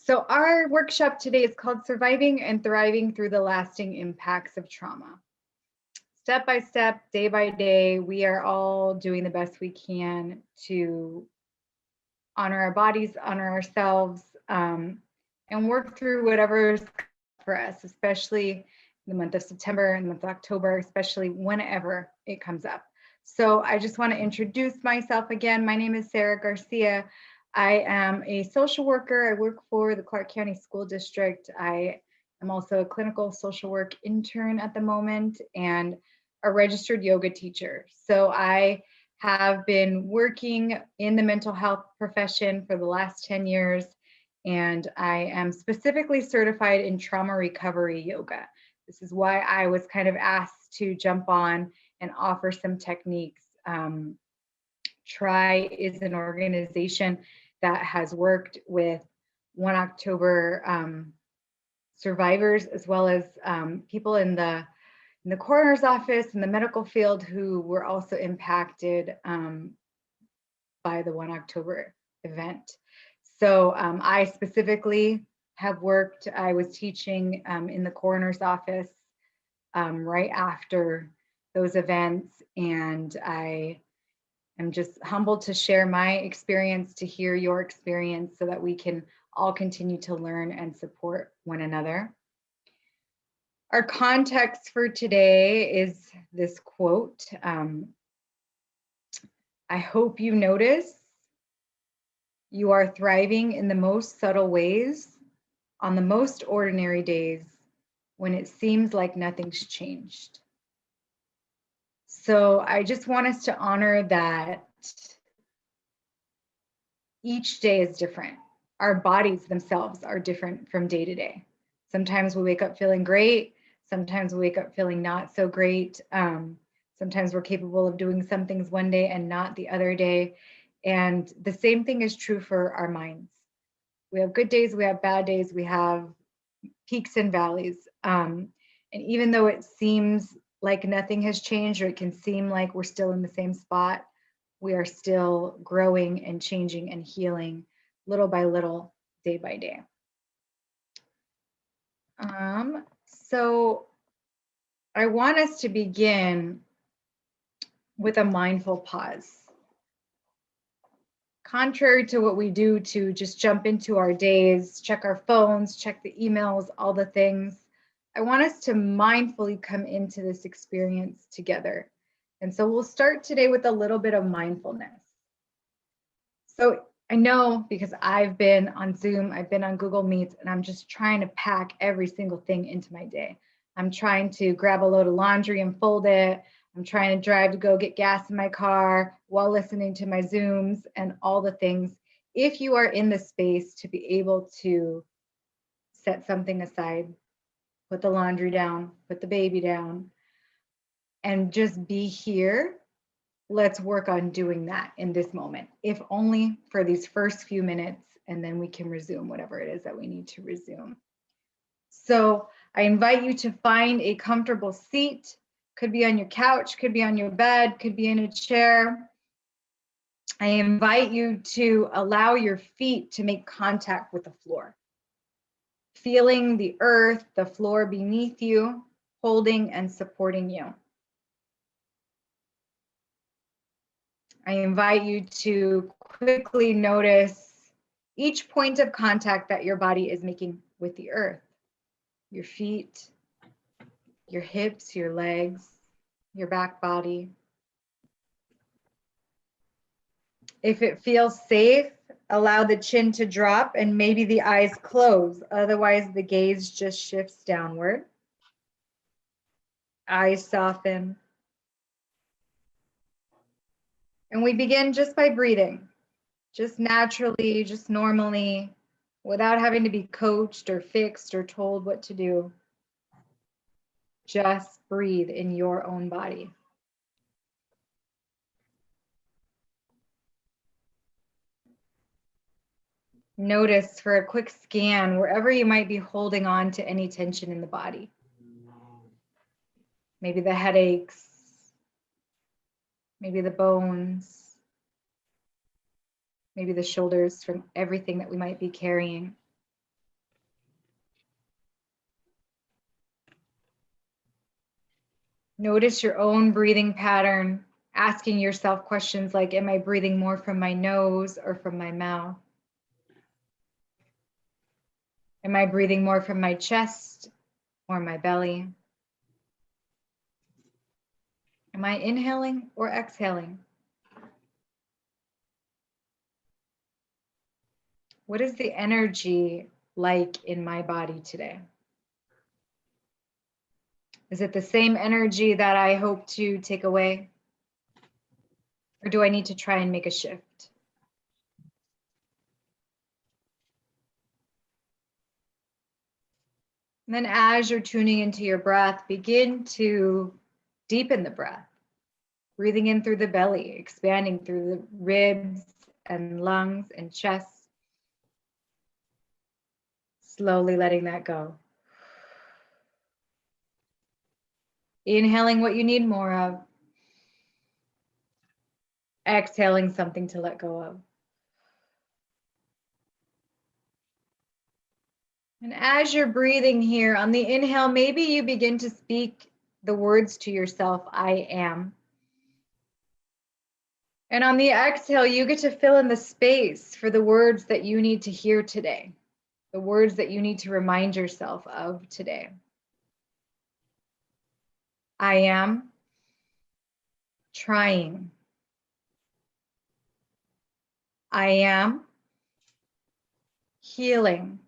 So our workshop today is called Surviving and Thriving Through the Lasting Impacts of Trauma. Step by step, day by day, we are all doing the best we can to honor our bodies, honor ourselves, and work through whatever's for us, especially in the month of September and the month of October, especially whenever it comes up. So I just want to introduce myself again. My name is Sarah Garcia. I am a social worker. I work for the Clark County School District. I am also a clinical social work intern at the moment and a registered yoga teacher. So I have been working in the mental health profession for the last 10 years, and I am specifically certified in trauma recovery yoga. This is why I was kind of asked to jump on and offer some techniques. TRI is an organization that has worked with 1 October survivors, as well as people in the coroner's office and the medical field who were also impacted by the 1 October event. So I specifically have worked, I was teaching in the coroner's office right after those events, and I am just humbled to share my experience, to hear your experience, so that we can all continue to learn and support one another. Our context for today is this quote. I hope you notice you are thriving in the most subtle ways on the most ordinary days when it seems like nothing's changed. So I just want us to honor that each day is different. Our bodies themselves are different from day to day. Sometimes we wake up feeling great. Sometimes we wake up feeling not so great. Sometimes we're capable of doing some things one day and not the other day. And the same thing is true for our minds. We have good days, we have bad days, we have peaks and valleys. And even though it seems like nothing has changed, or it can seem like we're still in the same spot, we are still growing and changing and healing little by little, day by day. So I want us to begin with a mindful pause. Contrary to what we do to just jump into our days, check our phones, check the emails, all the things, I want us to mindfully come into this experience together. And so we'll start today with a little bit of mindfulness. So I know, because I've been on Zoom, I've been on Google Meets, and I'm just trying to pack every single thing into my day. I'm trying to grab a load of laundry and fold it. I'm trying to drive to go get gas in my car while listening to my Zooms and all the things. If you are in the space to be able to set something aside, put the laundry down, put the baby down, and just be here, let's work on doing that in this moment, if only for these first few minutes, and then we can resume whatever it is that we need to resume. So I invite you to find a comfortable seat. Could be on your couch, could be on your bed, could be in a chair. I invite you to allow your feet to make contact with the floor, feeling the earth, the floor beneath you, holding and supporting you. I invite you to quickly notice each point of contact that your body is making with the earth. Your feet, your hips, your legs, your back body. If it feels safe, allow the chin to drop and maybe the eyes close. Otherwise, the gaze just shifts downward. Eyes soften. And we begin just by breathing, just naturally, just normally, without having to be coached or fixed or told what to do. Just breathe in your own body. Notice for a quick scan wherever you might be holding on to any tension in the body. Maybe the headaches, maybe the bones, maybe the shoulders from everything that we might be carrying. Notice your own breathing pattern, asking yourself questions like, am I breathing more from my nose or from my mouth? Am I breathing more from my chest or my belly? Am I inhaling or exhaling? What is the energy like in my body today? Is it the same energy that I hope to take away? Or do I need to try and make a shift? And then as you're tuning into your breath, begin to deepen the breath, breathing in through the belly, expanding through the ribs and lungs and chest, slowly letting that go. Inhaling what you need more of, exhaling something to let go of. And as you're breathing here, on the inhale, maybe you begin to speak the words to yourself, I am. And on the exhale, you get to fill in the space for the words that you need to hear today, the words that you need to remind yourself of today. I am trying. I am healing.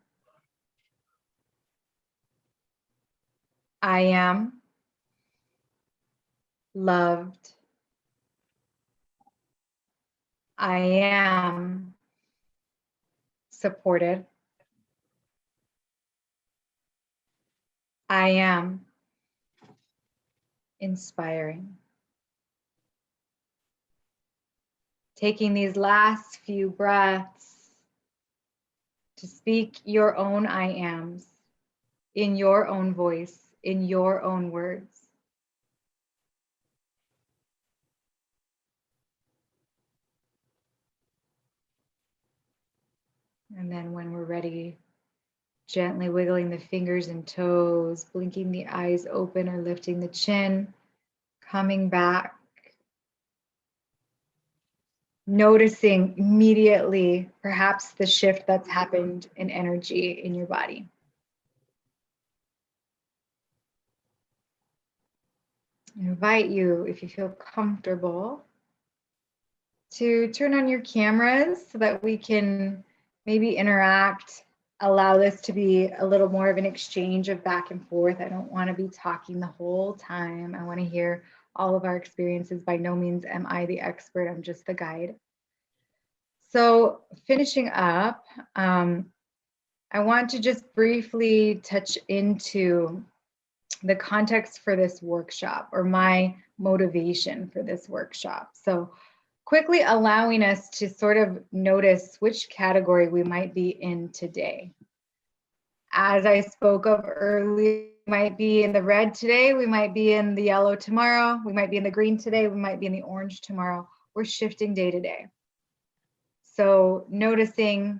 I am loved. I am supported. I am inspiring. Taking these last few breaths to speak your own I ams in your own voice, in your own words. And then when we're ready, gently wiggling the fingers and toes, blinking the eyes open or lifting the chin, coming back, noticing immediately perhaps the shift that's happened in energy in your body. I invite you, if you feel comfortable, to turn on your cameras so that we can maybe interact, allow this to be a little more of an exchange of back and forth. I don't want to be talking the whole time. I want to hear all of our experiences. By no means am I the expert, I'm just the guide. So finishing up, I want to just briefly touch into the context for this workshop or my motivation for this workshop. So quickly allowing us to sort of notice which category we might be in today. As I spoke of earlier, we might be in the red today, we might be in the yellow tomorrow, we might be in the green today, we might be in the orange tomorrow. We're shifting day to day. So noticing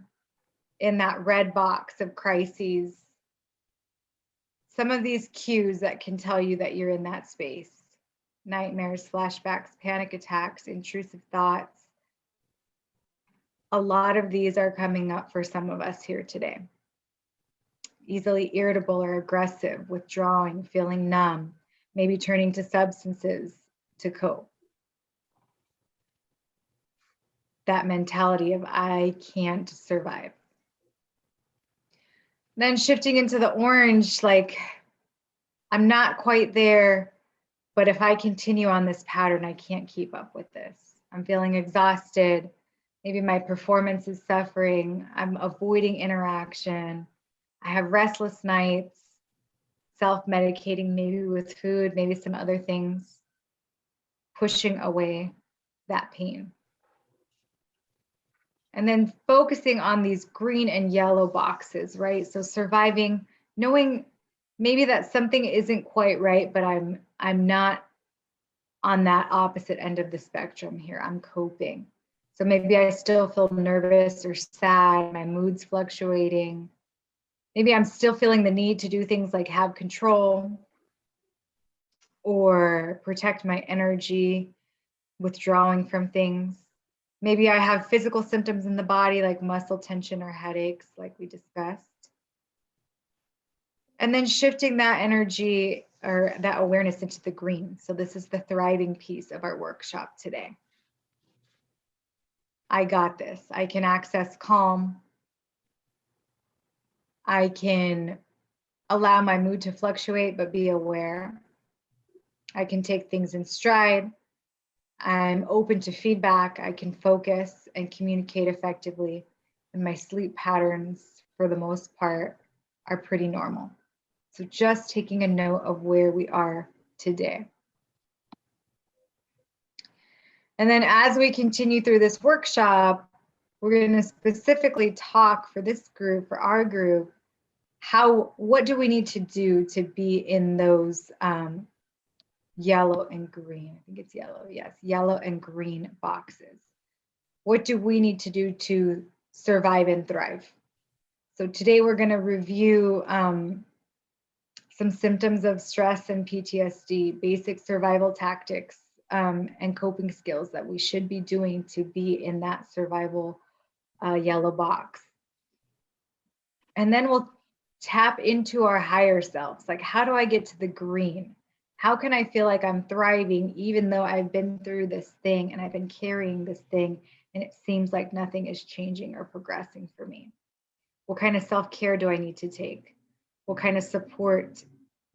in that red box of crises, some of these cues that can tell you that you're in that space. Nightmares, flashbacks, panic attacks, intrusive thoughts. A lot of these are coming up for some of us here today. Easily irritable or aggressive, withdrawing, feeling numb, maybe turning to substances to cope. That mentality of I can't survive. Then shifting into the orange, like I'm not quite there, but if I continue on this pattern, I can't keep up with this. I'm feeling exhausted. Maybe my performance is suffering. I'm avoiding interaction. I have restless nights, self-medicating maybe with food, maybe some other things, pushing away that pain. And then focusing on these green and yellow boxes, right? So surviving, knowing maybe that something isn't quite right, but I'm not on that opposite end of the spectrum here. I'm coping. So maybe I still feel nervous or sad, my mood's fluctuating. Maybe I'm still feeling the need to do things like have control. or protect my energy, withdrawing from things. Maybe I have physical symptoms in the body like muscle tension or headaches, like we discussed. And then shifting that energy or that awareness into the green. So this is the thriving piece of our workshop today. I got this. I can access calm. I can allow my mood to fluctuate, but be aware. I can take things in stride. I'm open to feedback. I can focus and communicate effectively. And my sleep patterns, for the most part, are pretty normal. So just taking a note of where we are today. And then as we continue through this workshop, we're going to specifically talk for this group, for our group, what do we need to do to be in those yellow and green? I think it's yellow, yes, yellow and green boxes. What do we need to do to survive and thrive? So today we're going to review some symptoms of stress and PTSD, basic survival tactics, and coping skills that we should be doing to be in that survival yellow box. And then we'll tap into our higher selves. Like, how do I get to the green? How can I feel like I'm thriving even though I've been through this thing and I've been carrying this thing and it seems like nothing is changing or progressing for me? What kind of self-care do I need to take? What kind of support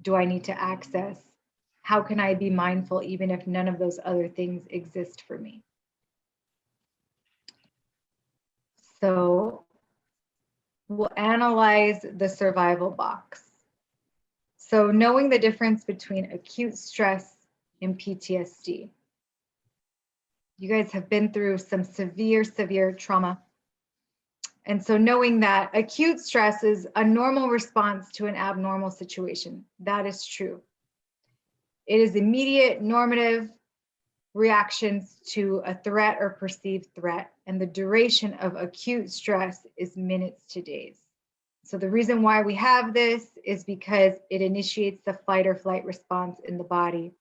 do I need to access? How can I be mindful even if none of those other things exist for me? So we'll analyze the survival box. So knowing the difference between acute stress and PTSD. You guys have been through some severe trauma. And so knowing that acute stress is a normal response to an abnormal situation, that is true. It is immediate, normative reactions to a threat or perceived threat, and the duration of acute stress is minutes to days. So the reason why we have this is because it initiates the fight or flight response in the body,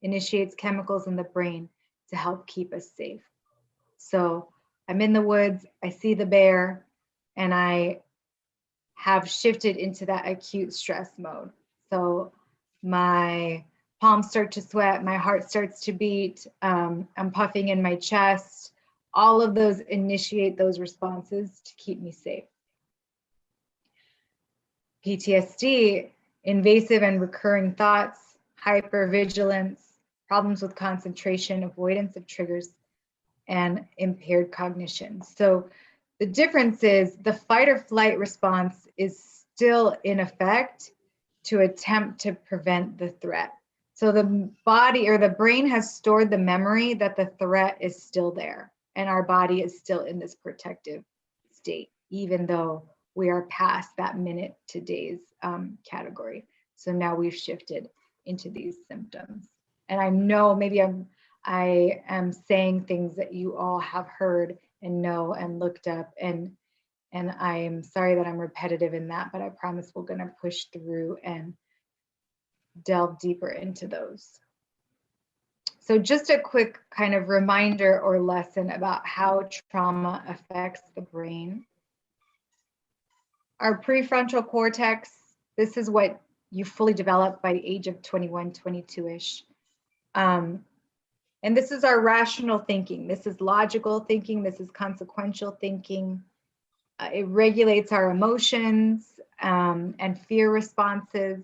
initiates chemicals in the brain to help keep us safe. So I'm in the woods, I see the bear, and I have shifted into that acute stress mode. So my palms start to sweat, my heart starts to beat, I'm puffing in my chest. All of those initiate those responses to keep me safe. PTSD, invasive and recurring thoughts, hypervigilance, problems with concentration, avoidance of triggers, and impaired cognition. So the difference is the fight or flight response is still in effect to attempt to prevent the threat. So the body or the brain has stored the memory that the threat is still there and our body is still in this protective state, even though we are past that minute to days category. So now we've shifted into these symptoms. And I know maybe I am saying things that you all have heard and know and looked up, and I am sorry that I'm repetitive in that, but I promise we're going to push through and delve deeper into those. So just a quick kind of reminder or lesson about how trauma affects the brain. Our prefrontal cortex, this is what you fully develop by the age of 21, 22-ish. And this is our rational thinking. This is logical thinking. This is consequential thinking. It regulates our emotions and fear responses.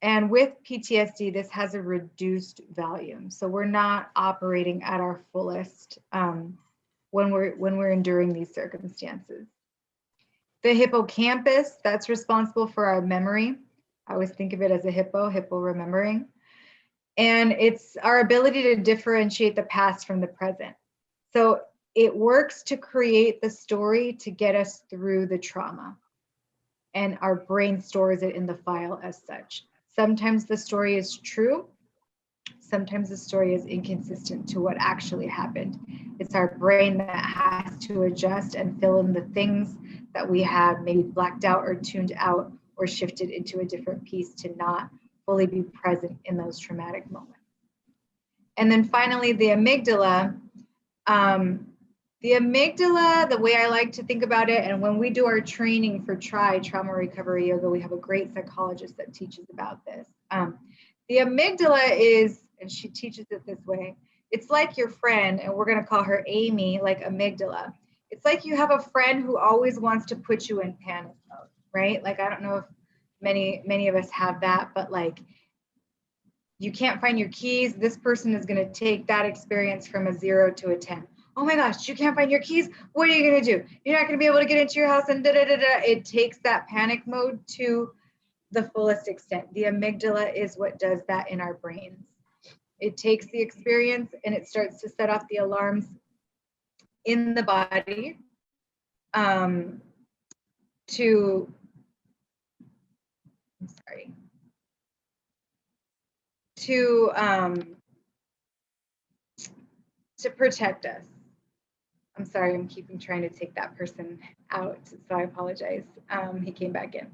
And with PTSD, this has a reduced volume. So we're not operating at our fullest when we're enduring these circumstances. The hippocampus, that's responsible for our memory. I always think of it as a hippo remembering. And it's our ability to differentiate the past from the present. So it works to create the story to get us through the trauma. And our brain stores it in the file as such. Sometimes the story is true. Sometimes the story is inconsistent to what actually happened. It's our brain that has to adjust and fill in the things that we have maybe blacked out or tuned out or shifted into a different piece to not fully be present in those traumatic moments. And then finally, the amygdala. The amygdala, the way I like to think about it, and when we do our training for trauma recovery yoga, we have a great psychologist that teaches about this. The amygdala is, and she teaches it this way, it's like your friend, and we're going to call her Amy, like amygdala. It's like you have a friend who always wants to put you in panic mode, right? Like, I don't know if many of us have that, but like, you can't find your keys. This person is going to take that experience from a 0 to a 10. Oh my gosh, you can't find your keys. What are you going to do? You're not going to be able to get into your house and da-da-da-da. It takes that panic mode to the fullest extent. The amygdala is what does that in our brains. It takes the experience and it starts to set off the alarms in the body to protect us. I'm sorry, I'm trying to take that person out, so I apologize. He came back in.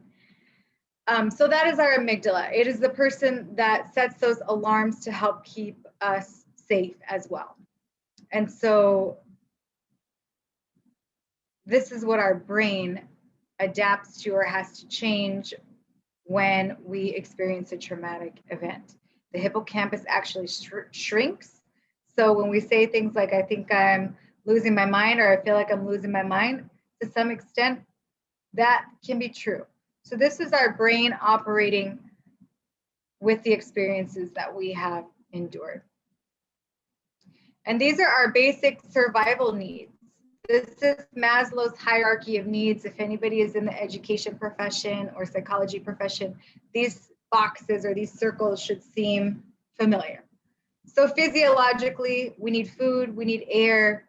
So that is our amygdala. It is the person that sets those alarms to help keep us safe as well. And so this is what our brain adapts to or has to change when we experience a traumatic event. The hippocampus actually shrinks. So when we say things like, I think I'm losing my mind, or I feel like I'm losing my mind, to some extent, that can be true. So this is our brain operating with the experiences that we have endured. And these are our basic survival needs. This is Maslow's hierarchy of needs. If anybody is in the education profession or psychology profession, these boxes or these circles should seem familiar. So physiologically, we need food, we need air,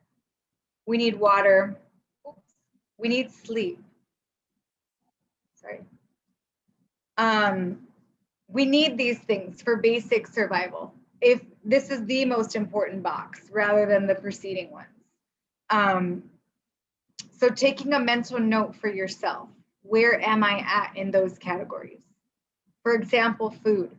we need water, we need sleep. Sorry. We need these things for basic survival. If this is the most important box rather than the preceding ones. So taking a mental note for yourself, where am I at in those categories? For example, food.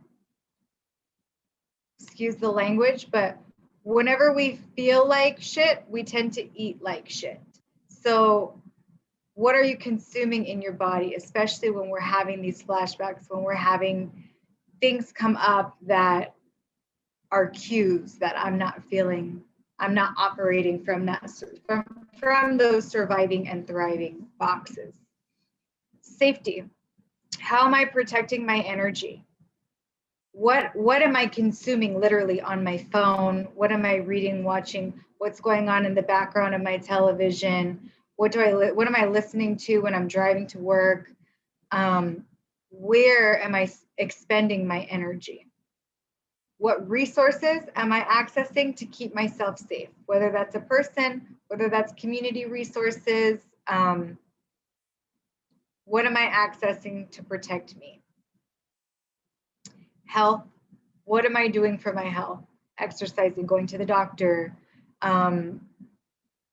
Excuse the language, but whenever we feel like shit, we tend to eat like shit. So what are you consuming in your body, especially when we're having these flashbacks, when we're having things come up that are cues that I'm not feeling, I'm not operating from that, from those surviving and thriving boxes. Safety. How am I protecting my energy? What am I consuming literally on my phone? What am I reading, watching? What's going on in the background of my television? What am I listening to when I'm driving to work? Where am I expending my energy? What resources am I accessing to keep myself safe? Whether that's a person, whether that's community resources, what am I accessing to protect me? Health, what am I doing for my health? Exercising, going to the doctor,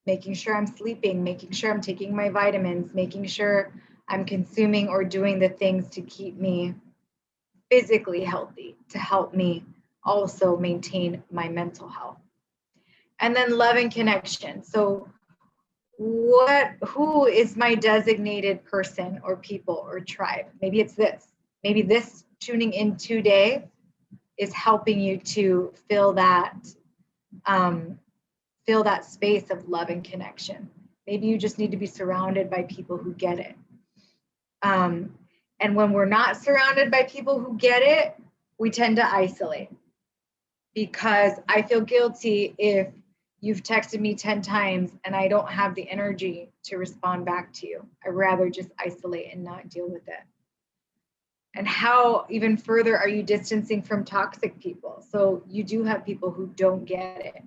making sure I'm sleeping, making sure I'm taking my vitamins, making sure I'm consuming or doing the things to keep me physically healthy, to help me also maintain my mental health. And then love and connection. So who is my designated person or people or tribe? Maybe it's this. Maybe this tuning in today is helping you to fill that space of love and connection. Maybe you just need to be surrounded by people who get it. And when we're not surrounded by people who get it, we tend to isolate, because I feel guilty if you've texted me 10 times and I don't have the energy to respond back to you. I'd rather just isolate and not deal with it. And how even further are you distancing from toxic people? So you do have people who don't get it,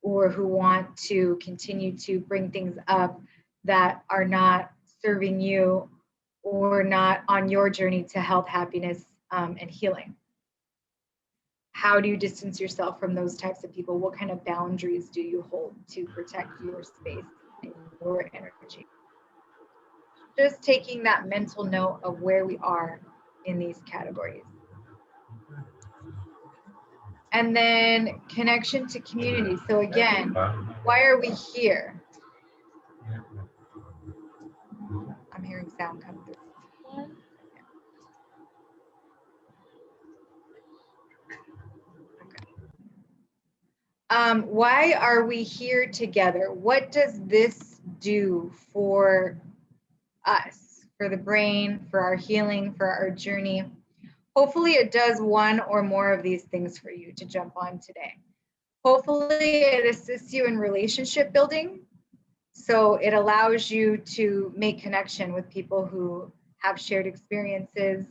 or who want to continue to bring things up that are not serving you or not on your journey to health, happiness, and healing. How do you distance yourself from those types of people? What kind of boundaries do you hold to protect your space and your energy? Just taking that mental note of where we are in these categories. And then connection to community. So again, why are we here? I'm hearing sound come through. Why are we here together? What does this do for us, for the brain, for our healing, for our journey? Hopefully it does one or more of these things for you to jump on today. Hopefully it assists you in relationship building. So it allows you to make connection with people who have shared experiences,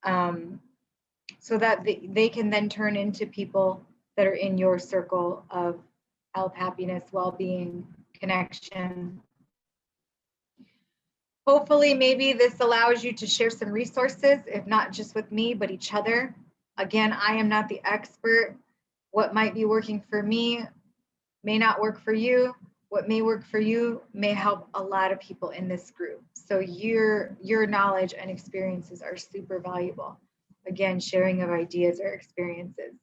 so that they can then turn into people that are in your circle of health, happiness, well-being, connection. Hopefully, maybe this allows you to share some resources, if not just with me, but each other. Again, I am not the expert. What might be working for me may not work for you. What may work for you may help a lot of people in this group. So your knowledge and experiences are super valuable. Again, sharing of ideas or experiences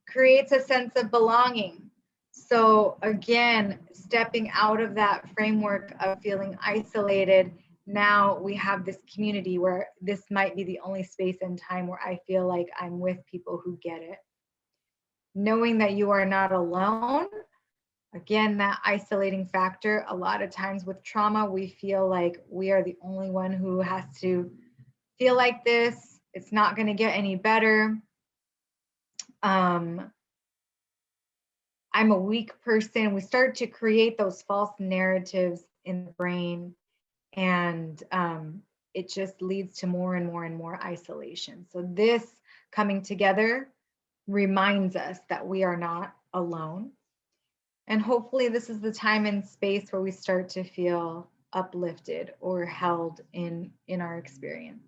creates a sense of belonging. So again, stepping out of that framework of feeling isolated, now we have this community where this might be the only space and time where I feel like I'm with people who get it. Knowing that you are not alone, again, that isolating factor, a lot of times with trauma, we feel like we are the only one who has to feel like this. It's not going to get any better. I'm a weak person. We start to create those false narratives in the brain, and it just leads to more and more and more isolation. So this coming together reminds us that we are not alone. And hopefully this is the time and space where we start to feel uplifted or held in our experience.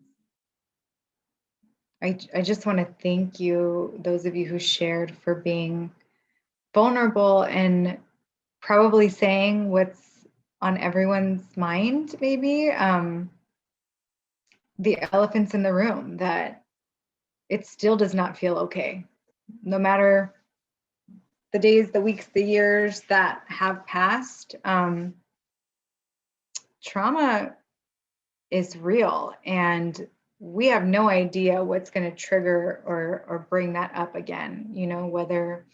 I just want to thank you, those of you who shared, for being vulnerable and probably saying what's on everyone's mind, maybe. The elephants in the room, that it still does not feel okay. No matter the days, the weeks, the years that have passed, trauma is real, and we have no idea what's going to trigger or bring that up again. You know, whether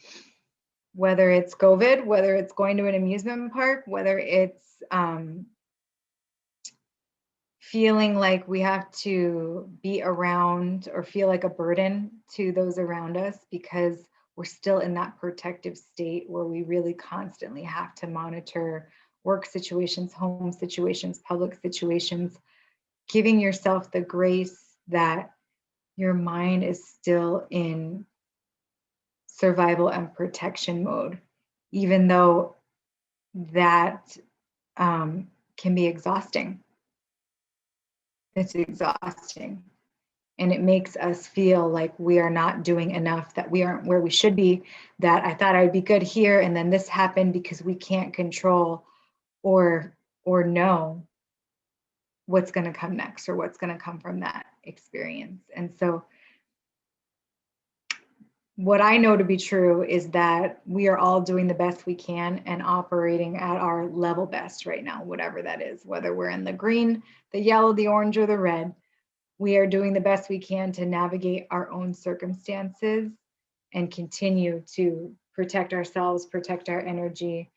it's COVID, whether it's going to an amusement park, whether it's feeling like we have to be around or feel like a burden to those around us because we're still in that protective state where we really constantly have to monitor work situations, home situations, public situations, giving yourself the grace that your mind is still in survival and protection mode, even though that can be exhausting. It's exhausting. And it makes us feel like we are not doing enough, that we aren't where we should be, that I thought I'd be good here, and then this happened, because we can't control or know what's going to come next or what's going to come from that experience. And so what I know to be true is that we are all doing the best we can and operating at our level best right now, whatever that is, whether we're in the green, the yellow, the orange, or the red. We are doing the best we can to navigate our own circumstances and continue to protect ourselves, protect our energy,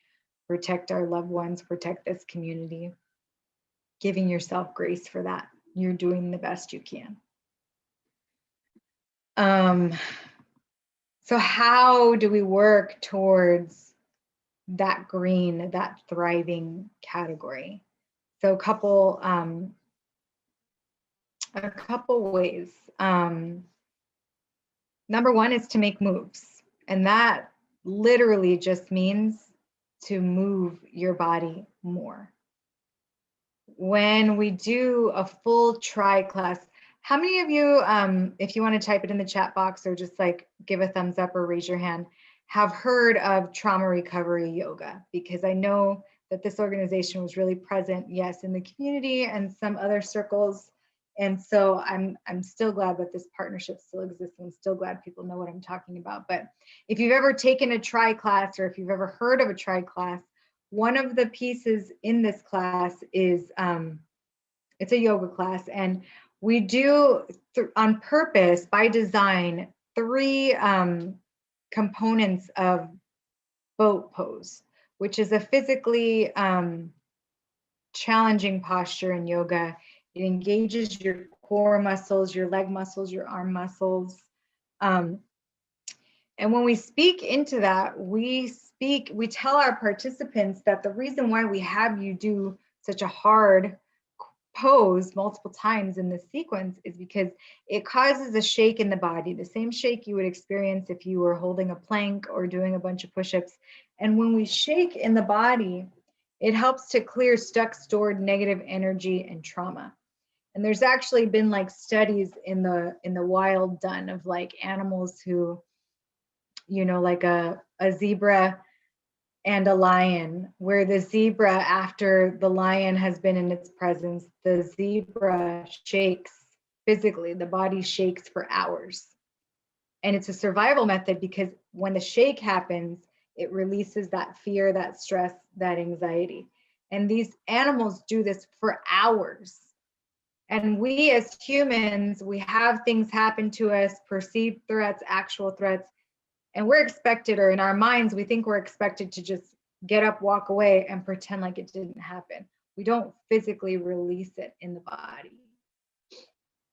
protect our loved ones, protect this community. Giving yourself grace for that. You're doing the best you can. So how do we work towards that green, that thriving category? So a couple ways. Number one is to make moves. And that literally just means to move your body more. When we do a full try class, how many of you, if you want to type it in the chat box or just like give a thumbs up or raise your hand, have heard of trauma recovery yoga? Because I know that this organization was really present, yes, in the community and some other circles And so I'm still glad that this partnership still exists. I'm still glad people know what I'm talking about. But if you've ever taken a tri class, or if you've ever heard of a tri class, one of the pieces in this class is it's a yoga class, and we do on purpose, by design, 3 components of boat pose, which is a physically challenging posture in yoga. It engages your core muscles, your leg muscles, your arm muscles. And when we speak into that, we tell our participants that the reason why we have you do such a hard pose multiple times in this sequence is because it causes a shake in the body, the same shake you would experience if you were holding a plank or doing a bunch of push-ups. And when we shake in the body, it helps to clear stuck, stored negative energy and trauma. And there's actually been like studies in the wild done of like animals who, you know, like a zebra and a lion, where the zebra, after the lion has been in its presence, the zebra shakes physically, the body shakes for hours. And it's a survival method because when the shake happens, it releases that fear, that stress, that anxiety. And these animals do this for hours. And we as humans, we have things happen to us, perceived threats, actual threats, and we're expected, or in our minds, we think we're expected to just get up, walk away, and pretend like it didn't happen. We don't physically release it in the body.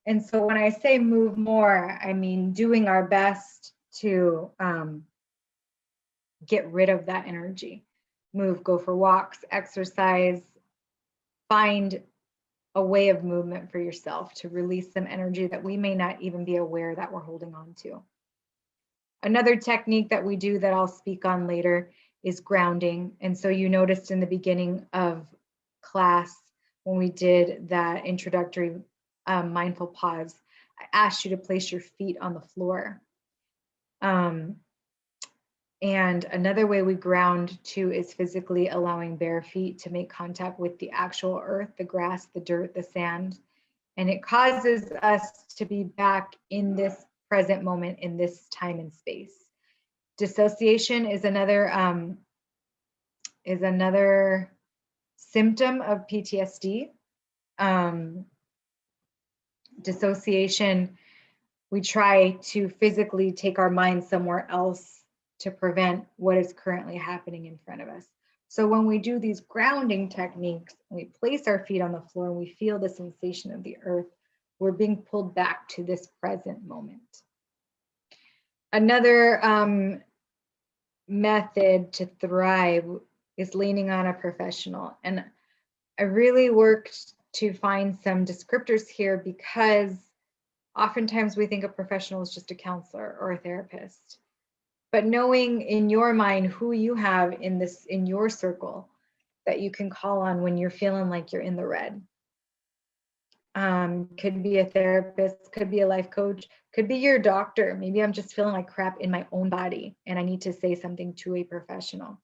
And so when I say move more, I mean doing our best to get rid of that energy. Move, go for walks, exercise, find a way of movement for yourself to release some energy that we may not even be aware that we're holding on to. Another technique that we do that I'll speak on later is grounding. And so you noticed in the beginning of class, when we did that introductory mindful pause, I asked you to place your feet on the floor. And another way we ground too is physically allowing bare feet to make contact with the actual earth, the grass, the dirt, the sand. And it causes us to be back in this present moment, in this time and space. Dissociation is another symptom of PTSD. Dissociation, we try to physically take our mind somewhere else to prevent what is currently happening in front of us. So when we do these grounding techniques, we place our feet on the floor and we feel the sensation of the earth, we're being pulled back to this present moment. Another method to thrive is leaning on a professional. And I really worked to find some descriptors here because oftentimes we think a professional is just a counselor or a therapist. But knowing in your mind who you have in your circle that you can call on when you're feeling like you're in the red. Could be a therapist, could be a life coach, could be your doctor. Maybe I'm just feeling like crap in my own body and I need to say something to a professional.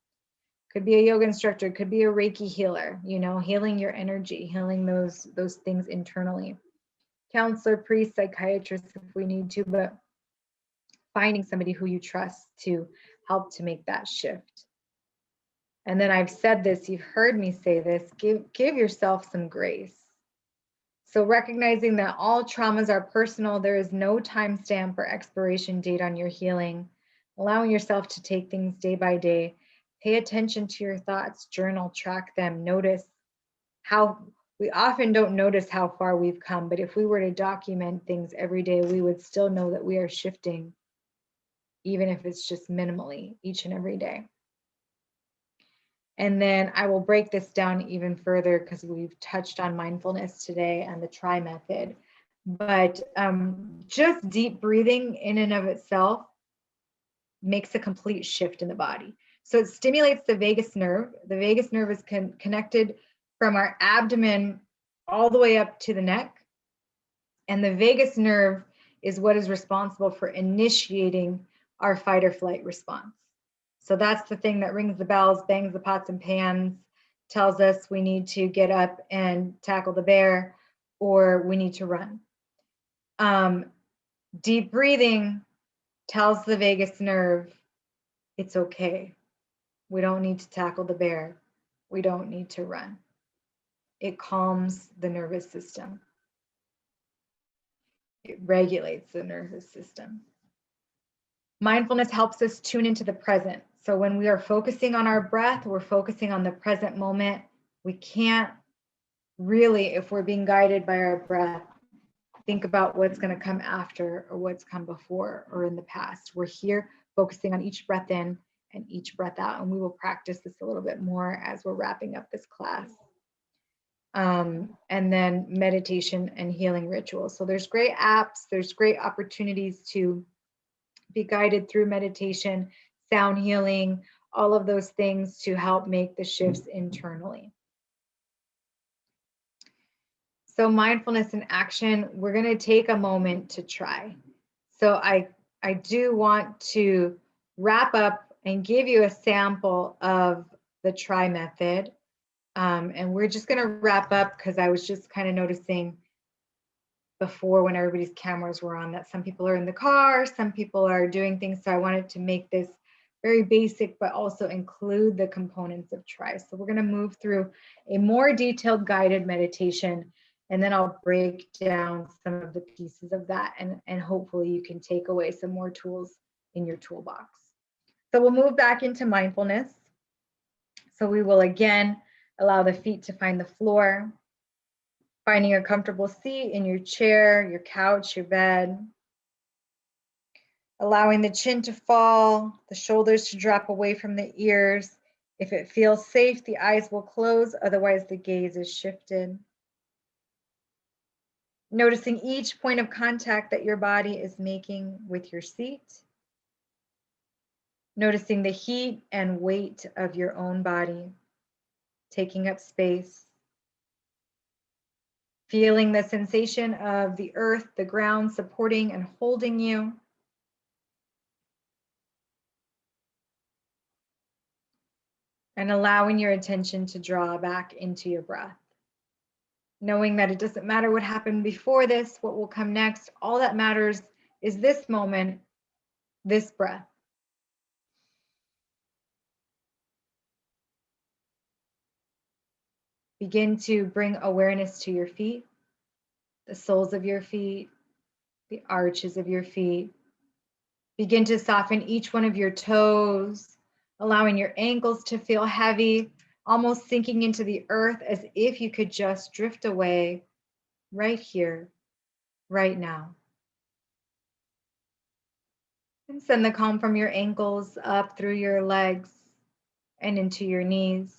Could be a yoga instructor, could be a Reiki healer, you know, healing your energy, healing those things internally. Counselor, priest, psychiatrist if we need to, but finding somebody who you trust to help to make that shift. And then I've said this, you've heard me say this, give yourself some grace. So recognizing that all traumas are personal, there is no timestamp or expiration date on your healing, allowing yourself to take things day by day, pay attention to your thoughts, journal, track them, notice how, we often don't notice how far we've come, but if we were to document things every day, we would still know that we are shifting, even if it's just minimally each and every day. And then I will break this down even further because we've touched on mindfulness today and the TRI method. But just deep breathing in and of itself makes a complete shift in the body. So it stimulates the vagus nerve. The vagus nerve is connected from our abdomen all the way up to the neck. And the vagus nerve is what is responsible for initiating our fight or flight response. So that's the thing that rings the bells, bangs the pots and pans, tells us we need to get up and tackle the bear, or we need to run. Deep breathing tells the vagus nerve, it's okay. We don't need to tackle the bear. We don't need to run. It calms the nervous system. It regulates the nervous system. Mindfulness helps us tune into the present. So when we are focusing on our breath, we're focusing on the present moment. We can't really, if we're being guided by our breath, think about what's going to come after or what's come before or in the past. We're here focusing on each breath in and each breath out. And we will practice this a little bit more as we're wrapping up this class. And then meditation and healing rituals. So there's great apps, there's great opportunities to be guided through meditation, sound healing, all of those things to help make the shifts internally. So mindfulness in action, we're going to take a moment to try. So I do want to wrap up and give you a sample of the try method. And we're just going to wrap up because I was just kind of noticing before when everybody's cameras were on that some people are in the car, some people are doing things. So I wanted to make this very basic, but also include the components of try. So we're going to move through a more detailed guided meditation, and then I'll break down some of the pieces of that, and hopefully you can take away some more tools in your toolbox. So we'll move back into mindfulness. So we will again allow the feet to find the floor, finding a comfortable seat in your chair, your couch, your bed. Allowing the chin to fall, the shoulders to drop away from the ears. If it feels safe, the eyes will close, otherwise the gaze is shifted. Noticing each point of contact that your body is making with your seat. Noticing the heat and weight of your own body, taking up space. Feeling the sensation of the earth, the ground supporting and holding you. And allowing your attention to draw back into your breath. Knowing that it doesn't matter what happened before this, what will come next, all that matters is this moment, this breath. Begin to bring awareness to your feet, the soles of your feet, the arches of your feet. Begin to soften each one of your toes, allowing your ankles to feel heavy, almost sinking into the earth as if you could just drift away right here, right now. And send the calm from your ankles up through your legs and into your knees.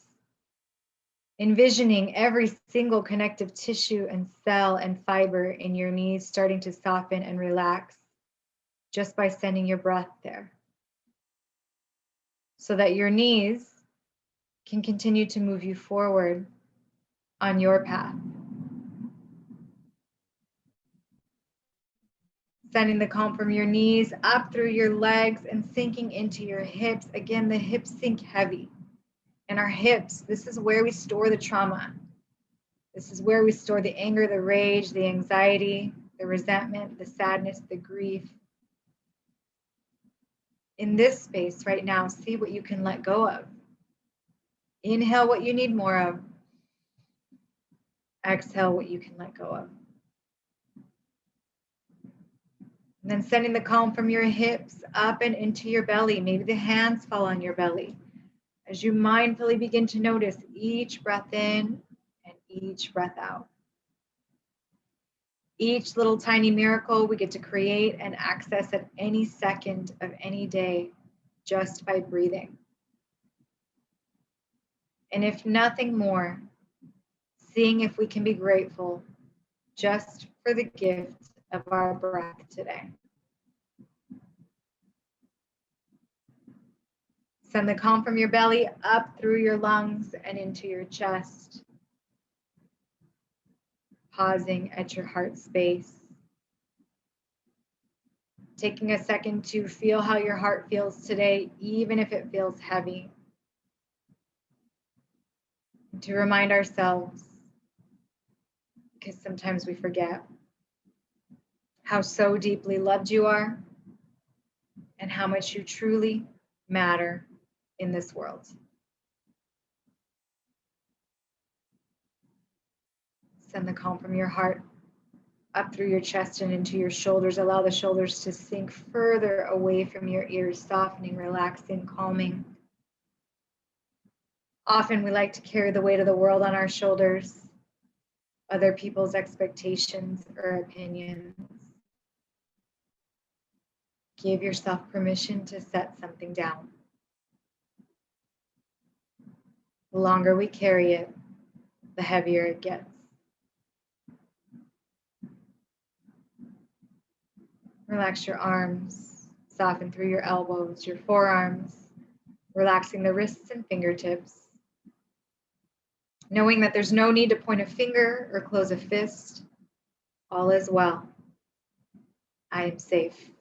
Envisioning every single connective tissue and cell and fiber in your knees starting to soften and relax just by sending your breath there. So that your knees can continue to move you forward on your path. Sending the calm from your knees up through your legs and sinking into your hips. Again, the hips sink heavy. And our hips, this is where we store the trauma. This is where we store the anger, the rage, the anxiety, the resentment, the sadness, the grief. In this space right now, see what you can let go of. Inhale what you need more of. Exhale what you can let go of. And then sending the calm from your hips up and into your belly. Maybe the hands fall on your belly. As you mindfully begin to notice each breath in and each breath out. Each little tiny miracle we get to create and access at any second of any day just by breathing. And if nothing more, seeing if we can be grateful just for the gift of our breath today. Send the calm from your belly up through your lungs and into your chest. Pausing at your heart space. Taking a second to feel how your heart feels today, even if it feels heavy. And to remind ourselves, because sometimes we forget how so deeply loved you are and how much you truly matter in this world. Send the calm from your heart up through your chest and into your shoulders. Allow the shoulders to sink further away from your ears, softening, relaxing, calming. Often we like to carry the weight of the world on our shoulders, other people's expectations or opinions. Give yourself permission to set something down. The longer we carry it, the heavier it gets. Relax your arms, soften through your elbows, your forearms, relaxing the wrists and fingertips. Knowing that there's no need to point a finger or close a fist, all is well. I am safe.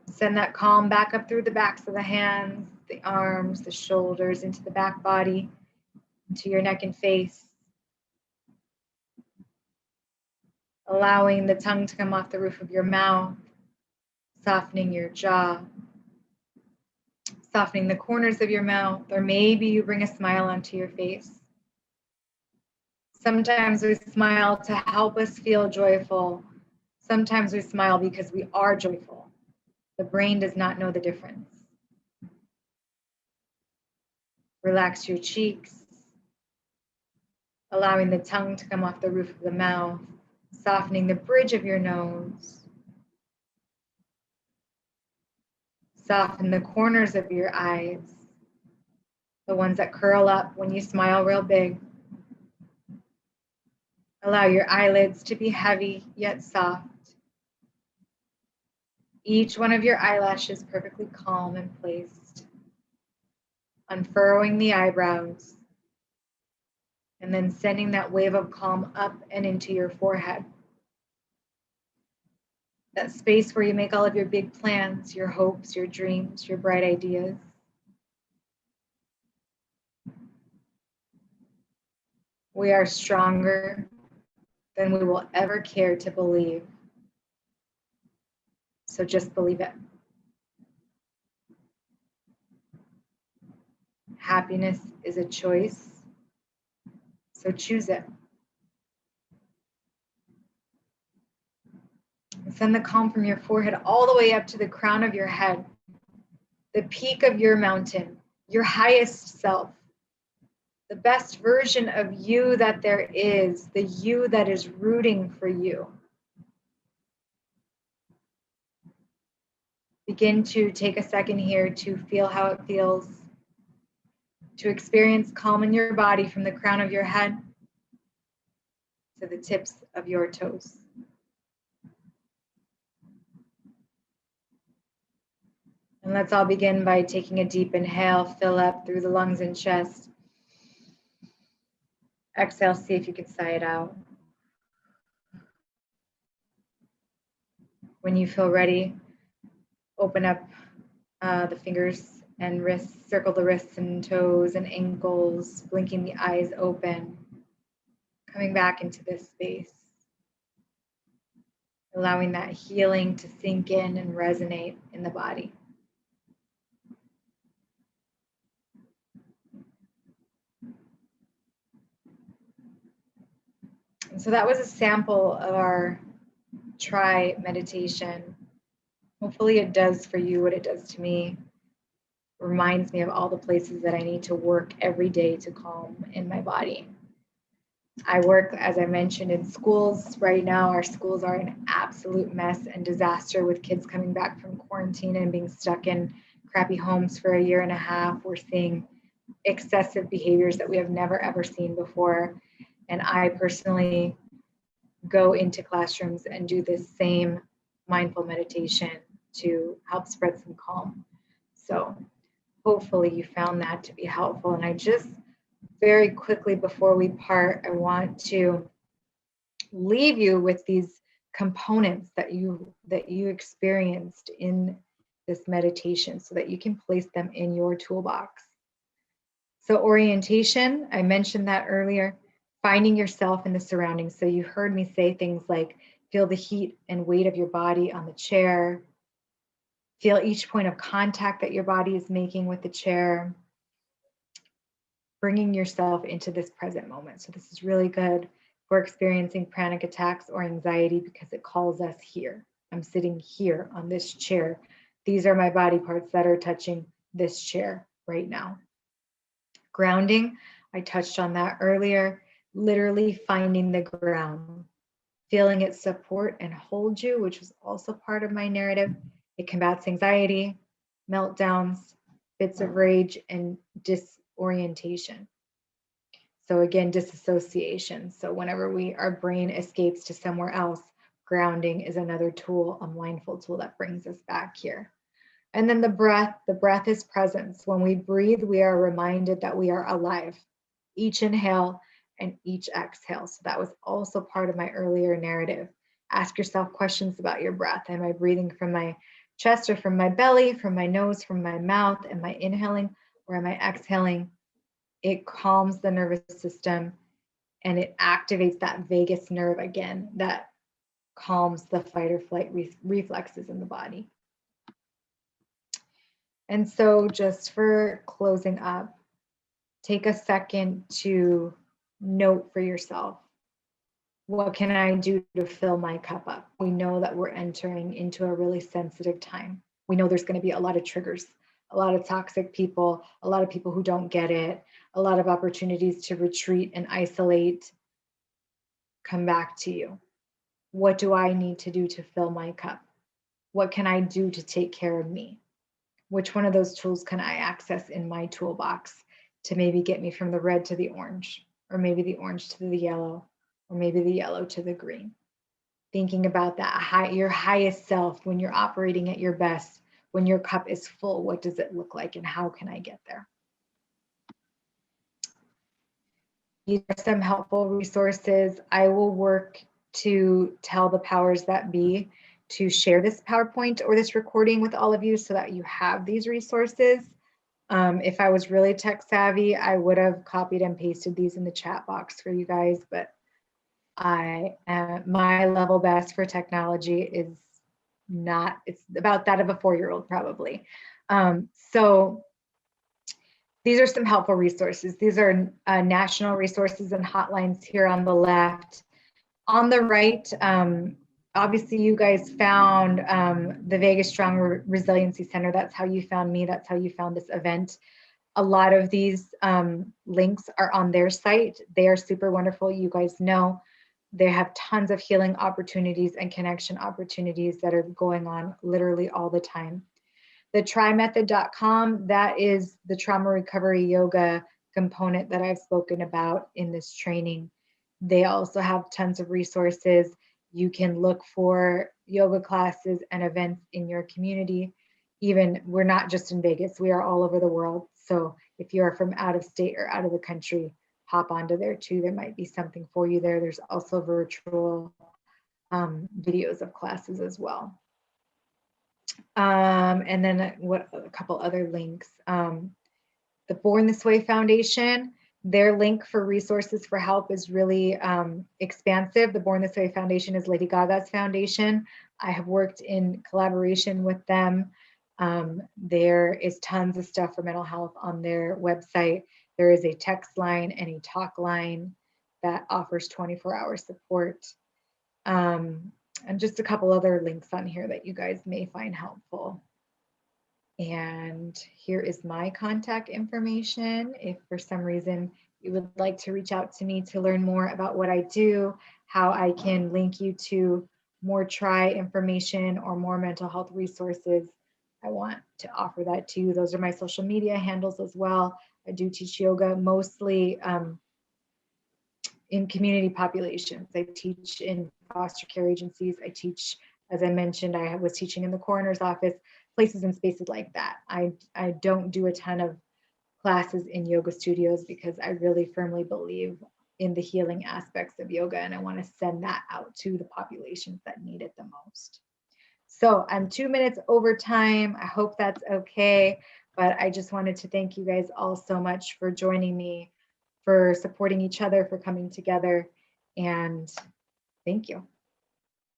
Send that calm back up through the backs of the hands, the arms, the shoulders, into the back body, into your neck and face. Allowing the tongue to come off the roof of your mouth, softening your jaw, softening the corners of your mouth, or maybe you bring a smile onto your face. Sometimes we smile to help us feel joyful. Sometimes we smile because we are joyful. The brain does not know the difference. Relax your cheeks, allowing the tongue to come off the roof of the mouth, softening the bridge of your nose. Soften the corners of your eyes, the ones that curl up when you smile real big. Allow your eyelids to be heavy yet soft. Each one of your eyelashes perfectly calm and placed. Unfurrowing the eyebrows, and then sending that wave of calm up and into your forehead. That space where you make all of your big plans, your hopes, your dreams, your bright ideas. We are stronger than we will ever care to believe. So just believe it. Happiness is a choice, so choose it. And send the calm from your forehead all the way up to the crown of your head, the peak of your mountain, your highest self, the best version of you that there is, the you that is rooting for you. Begin to take a second here to feel how it feels, to experience calm in your body from the crown of your head to the tips of your toes. And let's all begin by taking a deep inhale, fill up through the lungs and chest. Exhale, see if you can sigh it out. When you feel ready, open up the fingers and wrists, circle the wrists and toes and ankles, blinking the eyes open, coming back into this space, allowing that healing to sink in and resonate in the body. And so that was a sample of our try meditation. Hopefully it does for you what it does to me. It reminds me of all the places that I need to work every day to calm in my body. I work, as I mentioned, in schools. Right now, our schools are an absolute mess and disaster with kids coming back from quarantine and being stuck in crappy homes for a year and a half. We're seeing excessive behaviors that we have never, ever seen before. And I personally go into classrooms and do this same mindful meditation to help spread some calm. So hopefully you found that to be helpful. And I just very quickly before we part, I want to leave you with these components that you experienced in this meditation so that you can place them in your toolbox. So orientation, I mentioned that earlier. Finding yourself in the surroundings. So you heard me say things like feel the heat and weight of your body on the chair. Feel each point of contact that your body is making with the chair. Bringing yourself into this present moment. So this is really good for experiencing panic attacks or anxiety because it calls us here. I'm sitting here on this chair. These are my body parts that are touching this chair right now. Grounding, I touched on that earlier. Literally finding the ground, feeling it support and hold you, which was also part of my narrative. It combats anxiety, meltdowns, fits of rage, and disorientation. So again, disassociation. So whenever our brain escapes to somewhere else, grounding is another tool, a mindful tool that brings us back here. And then the breath is presence. When we breathe, we are reminded that we are alive. Each inhale and each exhale. So that was also part of my earlier narrative. Ask yourself questions about your breath. Am I breathing from my chest or from my belly, from my nose, from my mouth? Am I inhaling or am I exhaling? It calms the nervous system and it activates that vagus nerve again that calms the fight or flight reflexes in the body. And so just for closing up, take a second to note for yourself, what can I do to fill my cup up? We know that we're entering into a really sensitive time. We know there's going to be a lot of triggers, a lot of toxic people, a lot of people who don't get it, a lot of opportunities to retreat and isolate. Come back to you. What do I need to do to fill my cup? What can I do to take care of me? Which one of those tools can I access in my toolbox to maybe get me from the red to the orange, or maybe the orange to the yellow, or maybe the yellow to the green? Thinking about that, your highest self, when you're operating at your best, when your cup is full, what does it look like and how can I get there? These are some helpful resources. I will work to tell the powers that be to share this PowerPoint or this recording with all of you so that you have these resources. If I was really tech savvy, I would have copied and pasted these in the chat box for you guys, but my level best for technology is not, it's about that of a 4-year-old probably. So these are some helpful resources. These are national resources and hotlines here on the left. On the right, obviously you guys found the Vegas Strong Resiliency Center. That's how you found me. That's how you found this event. A lot of these links are on their site. They are super wonderful. You guys know they have tons of healing opportunities and connection opportunities that are going on literally all the time. The trymethod.com, that is the trauma recovery yoga component that I've spoken about in this training. They also have tons of resources. You can look for yoga classes and events in your community. Even, we're not just in Vegas, we are all over the world. So if you are from out of state or out of the country, hop onto there too. There might be something for you there. There's also virtual videos of classes as well. And then a couple other links. The Born This Way Foundation, their link for resources for help is really expansive. The Born This Way Foundation is Lady Gaga's foundation. I have worked in collaboration with them. There is tons of stuff for mental health on their website. There is a text line and a talk line that offers 24-hour support. And just a couple other links on here that you guys may find helpful. And here is my contact information. If for some reason you would like to reach out to me to learn more about what I do, how I can link you to more TRI information or more mental health resources, I want to offer that to you. Those are my social media handles as well. I do teach yoga mostly in community populations. I teach in foster care agencies. I teach, as I mentioned, I was teaching in the coroner's office, places and spaces like that. I don't do a ton of classes in yoga studios because I really firmly believe in the healing aspects of yoga, and I want to send that out to the populations that need it the most. So I'm 2 minutes over time. I hope that's okay, but I just wanted to thank you guys all so much for joining me for supporting each other, for coming together. And thank you.